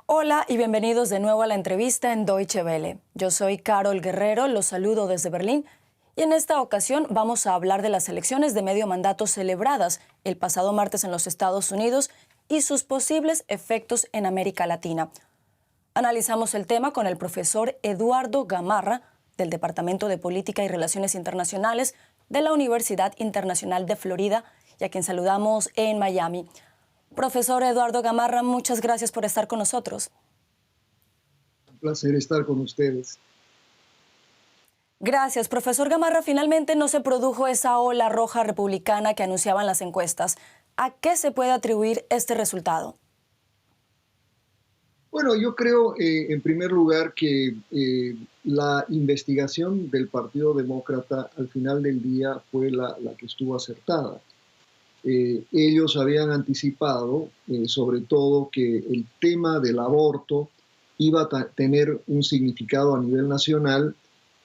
Hola y bienvenidos de nuevo a la entrevista en Deutsche Welle. Yo soy Carol Guerrero, los saludo desde Berlín y en esta ocasión vamos a hablar de las elecciones de medio mandato celebradas el pasado martes en los Estados Unidos y sus posibles efectos en América Latina. Analizamos el tema con el profesor Eduardo Gamarra del Departamento de Política y Relaciones Internacionales de la Universidad Internacional de Florida y a quien saludamos en Miami. Profesor Eduardo Gamarra, muchas gracias por estar con nosotros. Un placer estar con ustedes. Gracias, profesor Gamarra. Finalmente no se produjo esa ola roja republicana que anunciaban las encuestas. ¿A qué se puede atribuir este resultado? Bueno, yo creo, en primer lugar, que la investigación del Partido Demócrata al final del día fue la que estuvo acertada. Ellos habían anticipado, sobre todo, que el tema del aborto iba a tener un significado a nivel nacional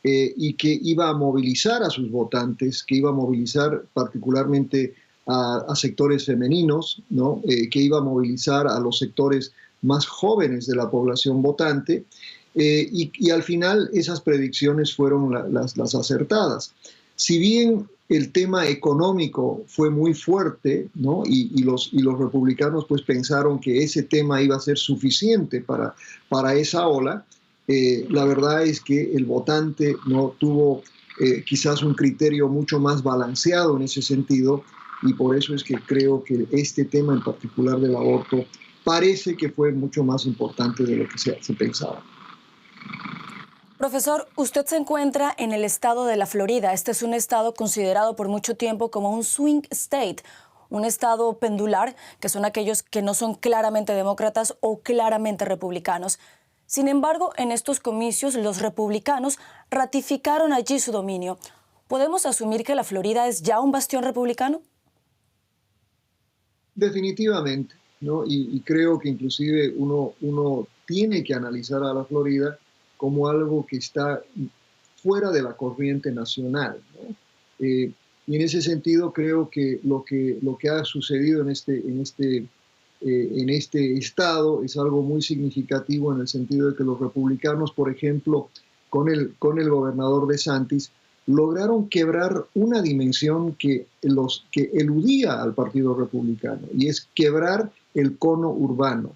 y que iba a movilizar a sus votantes, que iba a movilizar particularmente a sectores femeninos, ¿no? Que iba a movilizar a los sectores más jóvenes de la población votante, y al final esas predicciones fueron las acertadas. Si bien el tema económico fue muy fuerte, ¿no? y los republicanos pues pensaron que ese tema iba a ser suficiente para esa ola, la verdad es que el votante no tuvo quizás un criterio mucho más balanceado en ese sentido, y por eso es que creo que este tema en particular del aborto parece que fue mucho más importante de lo que se pensaba. Profesor, usted se encuentra en el estado de la Florida. Este es un estado considerado por mucho tiempo como un swing state, un estado pendular, que son aquellos que no son claramente demócratas o claramente republicanos. Sin embargo, en estos comicios los republicanos ratificaron allí su dominio. ¿Podemos asumir que la Florida es ya un bastión republicano? Definitivamente, ¿no? Y creo que inclusive uno tiene que analizar a la Florida como algo que está fuera de la corriente nacional, ¿no? Y en ese sentido creo que lo que ha sucedido en este estado es algo muy significativo en el sentido de que los republicanos, por ejemplo, con el gobernador DeSantis, lograron quebrar una dimensión que eludía al Partido Republicano, y es quebrar el cono urbano.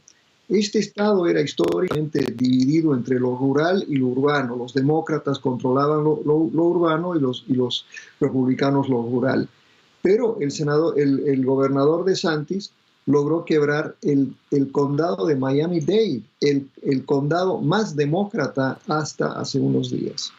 Este estado era históricamente dividido entre lo rural y lo urbano. Los demócratas controlaban lo urbano y los republicanos lo rural. Pero el gobernador DeSantis logró quebrar el condado de Miami-Dade, el condado más demócrata hasta hace unos días.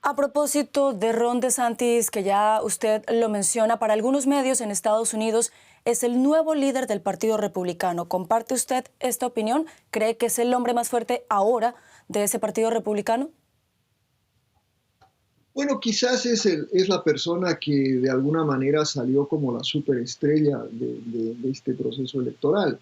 A propósito de Ron DeSantis, que ya usted lo menciona, para algunos medios en Estados Unidos es el nuevo líder del Partido Republicano. ¿Comparte usted esta opinión? ¿Cree que es el hombre más fuerte ahora de ese Partido Republicano? Bueno, quizás es la persona que de alguna manera salió como la superestrella de este proceso electoral.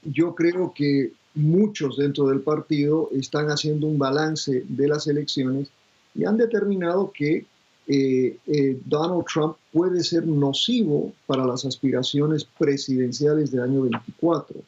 Yo creo que muchos dentro del partido están haciendo un balance de las elecciones y han determinado que Donald Trump puede ser nocivo para las aspiraciones presidenciales del año 24.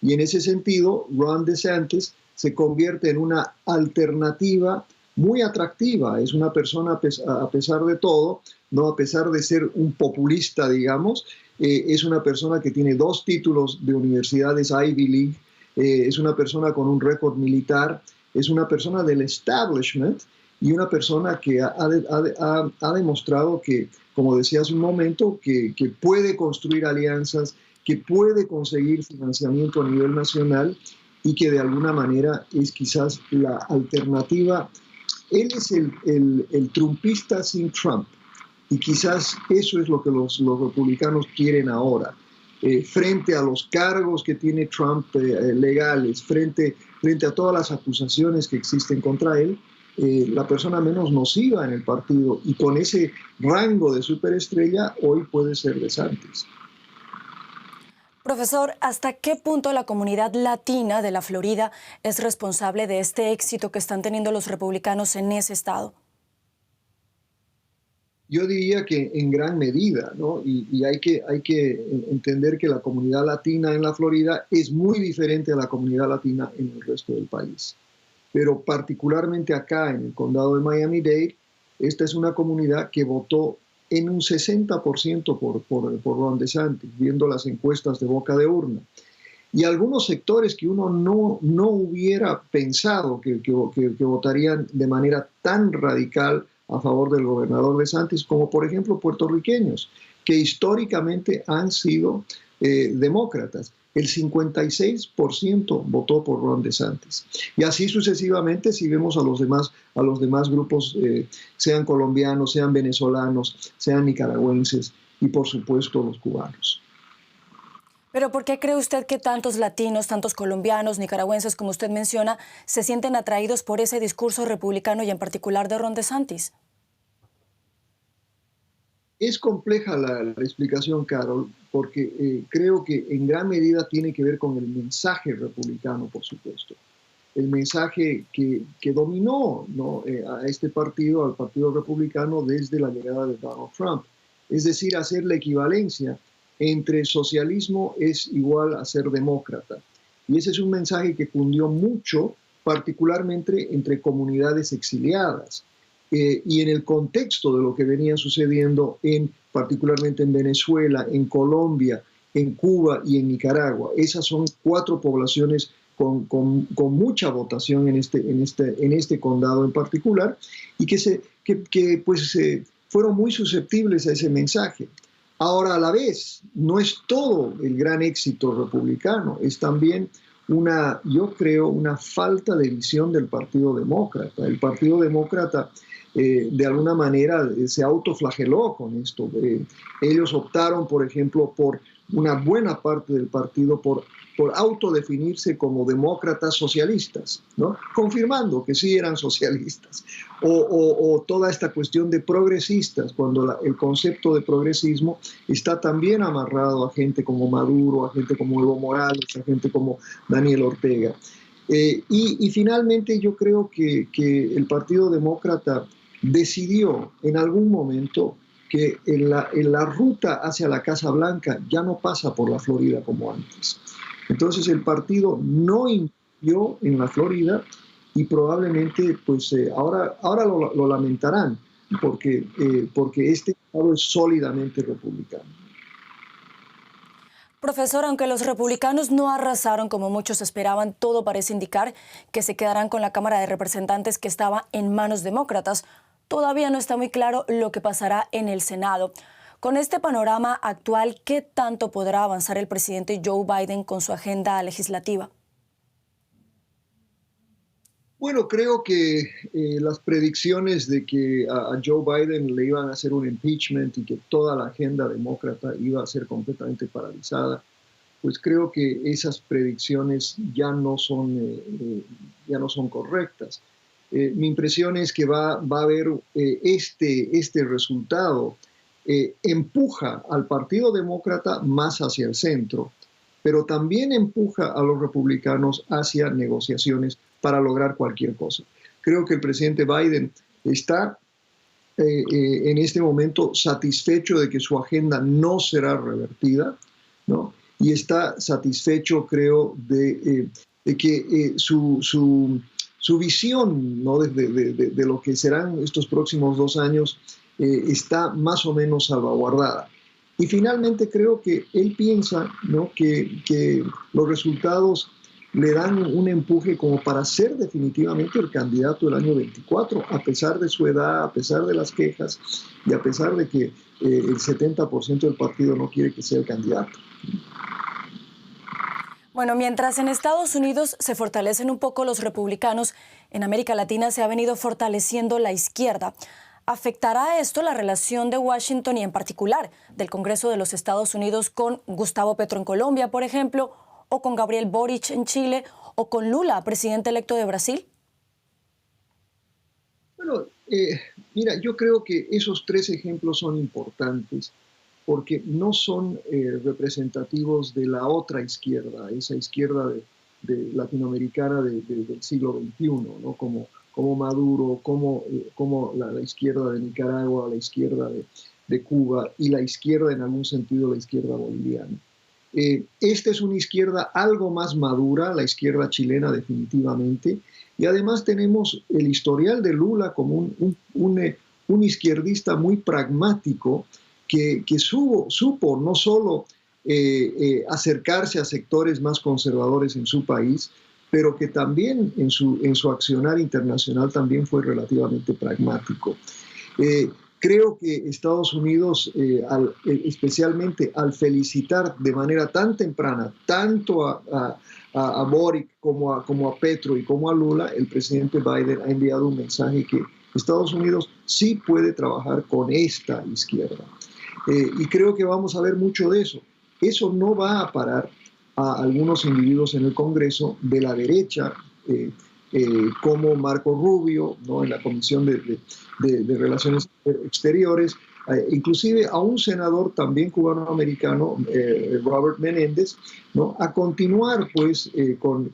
Y en ese sentido, Ron DeSantis se convierte en una alternativa muy atractiva. Es una persona, a pesar de todo, no a pesar de ser un populista, digamos, es una persona que tiene 2 títulos de universidades Ivy League, es una persona con un récord militar, es una persona del establishment y una persona que ha demostrado que, como decía hace un momento, que puede construir alianzas, que puede conseguir financiamiento a nivel nacional y que de alguna manera es quizás la alternativa. Él es el trumpista sin Trump, y quizás eso es lo que los republicanos quieren ahora. Frente a los cargos que tiene Trump legales, frente a todas las acusaciones que existen contra él, la persona menos nociva en el partido y con ese rango de superestrella hoy puede ser DeSantis. Profesor, ¿hasta qué punto la comunidad latina de la Florida es responsable de este éxito que están teniendo los republicanos en ese estado? Yo diría que en gran medida, ¿no? Y hay que entender que la comunidad latina en la Florida es muy diferente a la comunidad latina en el resto del país. Pero particularmente acá en el condado de Miami-Dade, esta es una comunidad que votó en un 60% por Ron DeSantis, viendo las encuestas de boca de urna. Y algunos sectores que uno no hubiera pensado que votarían de manera tan radical a favor del gobernador DeSantis, como por ejemplo puertorriqueños, que históricamente han sido demócratas. El 56% votó por Ron DeSantis. Y así sucesivamente, si vemos a los demás grupos, sean colombianos, sean venezolanos, sean nicaragüenses y por supuesto los cubanos. Pero ¿por qué cree usted que tantos latinos, tantos colombianos, nicaragüenses, como usted menciona, se sienten atraídos por ese discurso republicano y en particular de Ron DeSantis? Es compleja la explicación, Carol, porque creo que en gran medida tiene que ver con el mensaje republicano, por supuesto. El mensaje que dominó, ¿no?, a este partido, al Partido Republicano, desde la llegada de Donald Trump. Es decir, hacer la equivalencia entre socialismo es igual a ser demócrata. Y ese es un mensaje que cundió mucho, particularmente entre comunidades exiliadas. Y en el contexto de lo que venía sucediendo particularmente en Venezuela, en Colombia, en Cuba y en Nicaragua. Esas son 4 poblaciones con mucha votación en este condado en particular y que fueron muy susceptibles a ese mensaje. Ahora, a la vez, no es todo el gran éxito republicano, es también yo creo, una falta de visión del Partido Demócrata. El Partido Demócrata, de alguna manera, se autoflageló con esto. Ellos optaron, por ejemplo, por una buena parte del partido por autodefinirse como demócratas socialistas, ¿no?, confirmando que sí eran socialistas, o toda esta cuestión de progresistas, cuando el concepto de progresismo está también amarrado a gente como Maduro, a gente como Evo Morales, a gente como Daniel Ortega. Y finalmente yo creo que el Partido Demócrata decidió en algún momento que en la ruta hacia la Casa Blanca ya no pasa por la Florida como antes. Entonces el partido no invirtió en la Florida y probablemente pues ahora lo lamentarán porque este estado es sólidamente republicano. Profesor, aunque los republicanos no arrasaron como muchos esperaban, todo parece indicar que se quedarán con la Cámara de Representantes que estaba en manos demócratas. Todavía no está muy claro lo que pasará en el Senado. Con este panorama actual, ¿qué tanto podrá avanzar el presidente Joe Biden con su agenda legislativa? Bueno, creo que las predicciones de que a Joe Biden le iban a hacer un impeachment y que toda la agenda demócrata iba a ser completamente paralizada, pues creo que esas predicciones ya no son correctas. Mi impresión es que va a haber este resultado empuja al Partido Demócrata más hacia el centro, pero también empuja a los republicanos hacia negociaciones para lograr cualquier cosa. Creo que el presidente Biden está en este momento satisfecho de que su agenda no será revertida, ¿no?, y está satisfecho, creo, de que su visión, ¿no?, de lo que serán estos próximos 2 años está más o menos salvaguardada. Y finalmente creo que él piensa, ¿no?, que los resultados le dan un empuje como para ser definitivamente el candidato del año 24, a pesar de su edad, a pesar de las quejas y a pesar de que el 70% del partido no quiere que sea el candidato. Bueno, mientras en Estados Unidos se fortalecen un poco los republicanos, en América Latina se ha venido fortaleciendo la izquierda. ¿Afectará esto la relación de Washington y en particular del Congreso de los Estados Unidos con Gustavo Petro en Colombia, por ejemplo, o con Gabriel Boric en Chile, o con Lula, presidente electo de Brasil? Bueno, mira, yo creo que esos 3 ejemplos son importantes porque no son representativos de la otra izquierda, esa izquierda latinoamericana del siglo XXI, ¿no?, como como Maduro, como la izquierda de Nicaragua, la izquierda de Cuba y la izquierda, en algún sentido, la izquierda boliviana. Esta es una izquierda algo más madura, la izquierda chilena definitivamente, y además tenemos el historial de Lula como un izquierdista muy pragmático que supo no solo acercarse a sectores más conservadores en su país, pero que también en su accionar internacional también fue relativamente pragmático. Creo que Estados Unidos, especialmente al felicitar de manera tan temprana tanto a Boric como a Petro y como a Lula, el presidente Biden ha enviado un mensaje que Estados Unidos sí puede trabajar con esta izquierda. Y creo que vamos a ver mucho de eso. Eso no va a parar a algunos individuos en el Congreso de la derecha, como Marco Rubio, ¿no?, en la Comisión de Relaciones Exteriores, inclusive a un senador también cubano-americano, Robert Menéndez, ¿no?, a continuar pues yo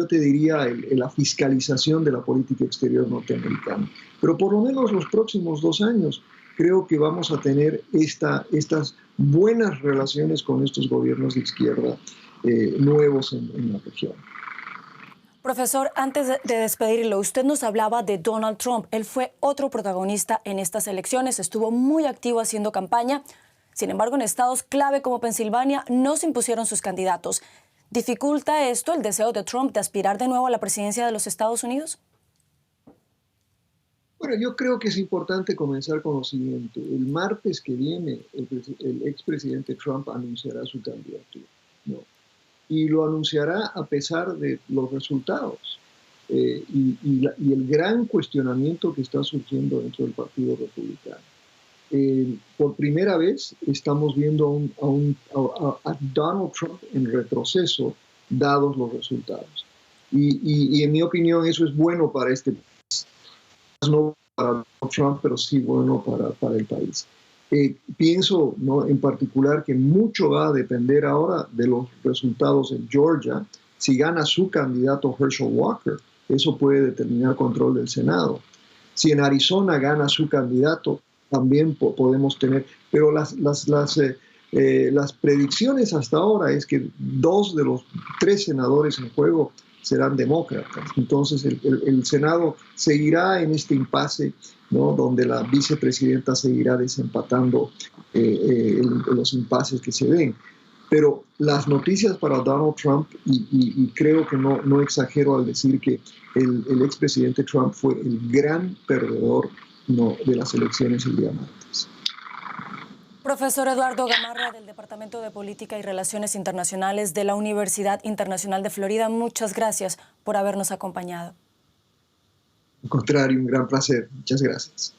te diría, la fiscalización de la política exterior norteamericana. Pero por lo menos los próximos 2 años creo que vamos a tener estas buenas relaciones con estos gobiernos de izquierda nuevos en la región. Profesor, antes de despedirlo, usted nos hablaba de Donald Trump. Él fue otro protagonista en estas elecciones, estuvo muy activo haciendo campaña. Sin embargo, en estados clave como Pensilvania no se impusieron sus candidatos. ¿Dificulta esto el deseo de Trump de aspirar de nuevo a la presidencia de los Estados Unidos? Bueno, yo creo que es importante comenzar con lo siguiente. El martes que viene, el expresidente Trump anunciará su candidatura, ¿no? Y lo anunciará a pesar de los resultados y el gran cuestionamiento que está surgiendo dentro del Partido Republicano. Por primera vez estamos viendo a Donald Trump en retroceso, dados los resultados. Y en mi opinión eso es bueno para este país. No para Donald Trump, pero sí bueno para el país. Pienso, ¿no?, en particular que mucho va a depender ahora de los resultados en Georgia. Si gana su candidato Herschel Walker, eso puede determinar control del Senado. Si en Arizona gana su candidato, también podemos tener, pero las predicciones hasta ahora es que 2 de los 3 senadores en juego serán demócratas. Entonces el Senado seguirá en este impasse, ¿no?, donde la vicepresidenta seguirá desempatando los impases que se den. Pero las noticias para Donald Trump, y creo que no exagero al decir que el expresidente Trump fue el gran perdedor, ¿no?, de las elecciones el día martes. Profesor Eduardo Gamarra, del Departamento de Política y Relaciones Internacionales de la Universidad Internacional de Florida, muchas gracias por habernos acompañado. Al contrario, un gran placer. Muchas gracias.